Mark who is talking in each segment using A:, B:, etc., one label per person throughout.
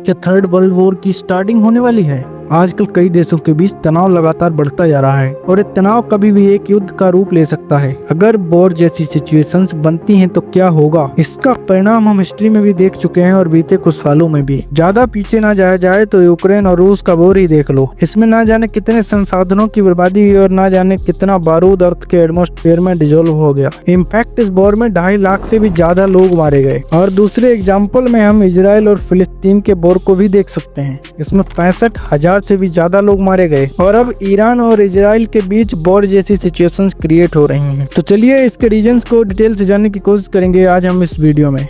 A: क्या third world war की starting होने वाली है? आजकल कई देशों के बीच तनाव लगातार बढ़ता जा रहा है और ये तनाव कभी भी एक युद्ध का रूप ले सकता है। अगर वॉर जैसी सिचुएशंस बनती हैं तो क्या होगा? इसका परिणाम हम हिस्ट्री में भी देख चुके हैं और बीते कुछ सालों में भी। ज्यादा पीछे ना जाया जाए तो यूक्रेन और रूस का वॉर ही देख लो। इसमें ना जाने कितने संसाधनों की बर्बादी हुई और ना जाने कितना बारूद अर्थ के एटमॉस्फेयर में डिजोल्व हो गया। इनफैक्ट इस वॉर में 2.5 लाख से भी ज्यादा लोग मारे गए। और दूसरे एग्जाम्पल में हम इजराइल और फिलिस्तीन के वॉर को भी देख सकते हैं। इसमें 65,000 से भी ज्यादा लोग मारे गए और अब ईरान और इजराइल के बीच वॉर जैसी सिचुएशंस क्रिएट हो रही हैं। तो चलिए इसके रीजंस को डिटेल से जानने की कोशिश करेंगे आज हम इस वीडियो में।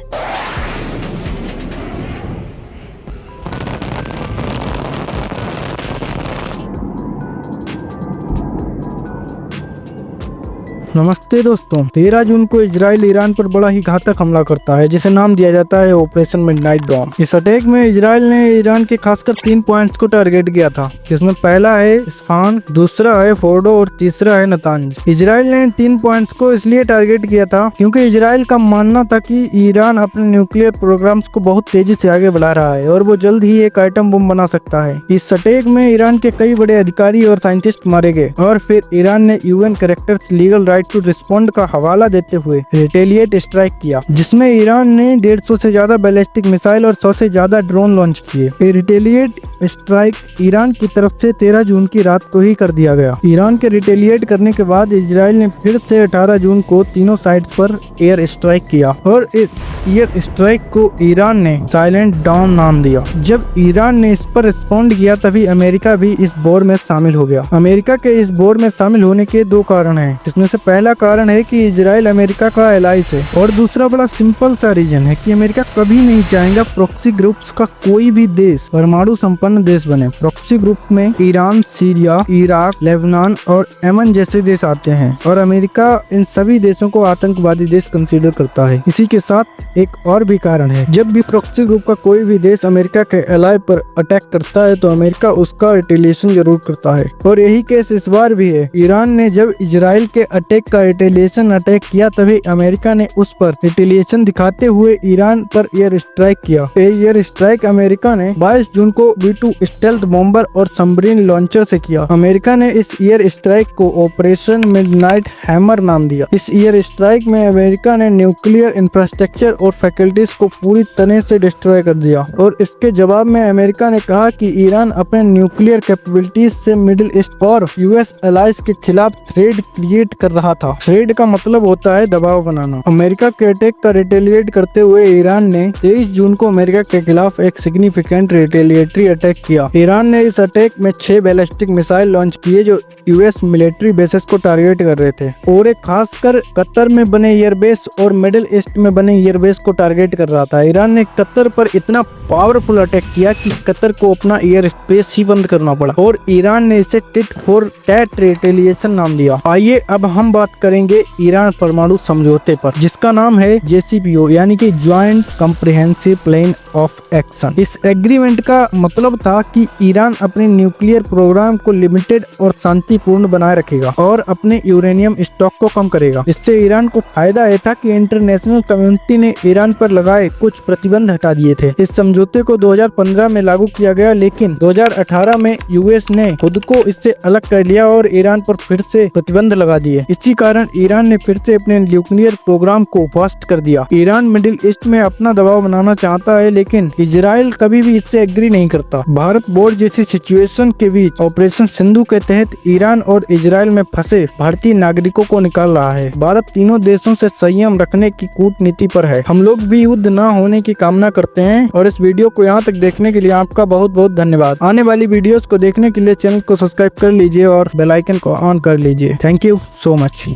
A: नमस्ते दोस्तों, 13 जून को इजराइल ईरान पर बड़ा ही घातक हमला करता है जिसे नाम दिया जाता है ऑपरेशन मिडनाइट डॉन। इस अटैक में इजराइल ने ईरान के खासकर 3 पॉइंट्स को टारगेट किया था, जिसमें पहला है इस्फहान, दूसरा है फोर्डो और तीसरा है नतांज। इजराइल ने इन 3 पॉइंट्स को इसलिए टारगेट किया था क्योंकि इजराइल का मानना था कि ईरान अपने न्यूक्लियर प्रोग्राम्स को बहुत तेजी से आगे बढ़ा रहा है और वो जल्द ही एक आइटम बम बना सकता है। इस अटैक में ईरान के कई बड़े अधिकारी और साइंटिस्ट मारे गए और फिर ईरान ने UN characters legal right to respond का हवाला देते हुए रिटेलिएट स्ट्राइक किया, जिसमें ईरान ने 150 से ज्यादा बैलिस्टिक मिसाइल और 100 से ज्यादा ड्रोन लॉन्च किए। रिटेलिएट स्ट्राइक ईरान की तरफ से 13 जून की रात को ही कर दिया गया। ईरान के रिटेलिएट करने के बाद इजराइल ने फिर से 18 जून को तीनों साइड्स पर एयर स्ट्राइक किया और इस एयर स्ट्राइक को ईरान ने साइलेंट डाउन नाम दिया। जब ईरान ने इस पर रिस्पॉन्ड किया तभी अमेरिका भी इस वॉर में शामिल हो गया। अमेरिका के इस वॉर में शामिल होने के 2 कारण हैं, जिसमें से पहला कारण है कि इजराइल अमेरिका का एलाइज है और दूसरा बड़ा सिंपल सा रीजन है कि अमेरिका कभी नहीं चाहेगा प्रॉक्सी ग्रुप्स का कोई भी देश परमाणु संपन्न देश बने। प्रॉक्सी ग्रुप में ईरान, सीरिया, इराक, लेबनान और यमन जैसे देश आते हैं और अमेरिका इन सभी देशों को आतंकवादी देश कंसीडर करता है। इसी के साथ एक और भी कारण है, जब भी प्रॉक्सी ग्रुप का कोई भी देश अमेरिका के एलाय पर अटैक करता है तो अमेरिका उसका रिटेलिएशन जरूर करता है और यही केस इस बार भी है। ईरान ने जब इजराइल के अटैक का रिटेलिएशन अटैक किया तभी अमेरिका ने उस पर रिटेलिएशन दिखाते हुए ईरान पर एयर स्ट्राइक किया। एयर स्ट्राइक अमेरिका ने 22 जून को B-2 स्टेल्थ बॉम्बर और सबमरीन लॉन्चर से किया। अमेरिका ने इस एयर स्ट्राइक को ऑपरेशन मिडनाइट हैमर नाम दिया। इस एयर स्ट्राइक में अमेरिका ने न्यूक्लियर इंफ्रास्ट्रक्चर और फैकल्टीज को पूरी तरह से डिस्ट्रॉय कर दिया और इसके जवाब में अमेरिका ने कहा कि ईरान अपने न्यूक्लियर कैपेबिलिटीज से मिडिल ईस्ट और US एलाइज के खिलाफ थ्रेड क्रिएट कर रहा था। थ्रेड का मतलब होता है दबाव बनाना। अमेरिका के अटैक का रिटेलिएट करते हुए ईरान ने 23 जून को अमेरिका के खिलाफ एक सिग्निफिकेंट रिटेलिएटरी अटैक किया। ईरान ने इस अटैक में 6 बैलिस्टिक मिसाइल लॉन्च किए जो US मिलिट्री बेसेस को टारगेट कर रहे थे और एक खासकर कतर में बने एयरबेस और मिडिल ईस्ट में बने एयरबेस को टारगेट कर रहा था। ईरान ने कतर पर इतना पावरफुल अटैक किया कि कतर को अपना एयर स्पेस ही बंद करना पड़ा और ईरान ने इसे टिट फॉर टैट रिटेलिएशन नाम दिया। आइए अब हम बात करेंगे ईरान परमाणु समझौते पर, जिसका नाम है JCPO यानी कि joint comprehensive plan of action. इस एग्रीमेंट का मतलब था कि ईरान अपने न्यूक्लियर प्रोग्राम को लिमिटेड और शांतिपूर्ण बनाए रखेगा और अपने यूरेनियम स्टॉक को कम करेगा। इससे ईरान को फायदा यह था कि इंटरनेशनल कम्युनिटी ने ईरान पर लगाए कुछ प्रतिबंध हटा दिए थे। इस समझौते को 2015 में लागू किया गया, लेकिन 2018 में US ने खुद को इससे अलग कर लिया और ईरान पर फिर से प्रतिबंध लगा दिए। इसी कारण ईरान ने फिर से अपने न्यूक्लियर प्रोग्राम को फास्ट कर दिया। ईरान मिडिल ईस्ट में अपना दबाव बनाना चाहता है, लेकिन इजराइल कभी भी इससे एग्री नहीं करता। भारत वॉर जैसी सिचुएशन के बीच ऑपरेशन सिंधु के तहत ईरान और इजराइल में फंसे भारतीय नागरिकों को निकाल रहा है। भारत तीनों देशों से संयम रखने की कूटनीति पर है। हम लोग भी युद्ध न होने की कामना करते हैं और इस वीडियो को यहाँ तक देखने के लिए आपका बहुत बहुत धन्यवाद। आने वाली वीडियोस को देखने के लिए चैनल को सब्सक्राइब कर लीजिए और बेल आइकन को ऑन कर लीजिए। Thank you so much.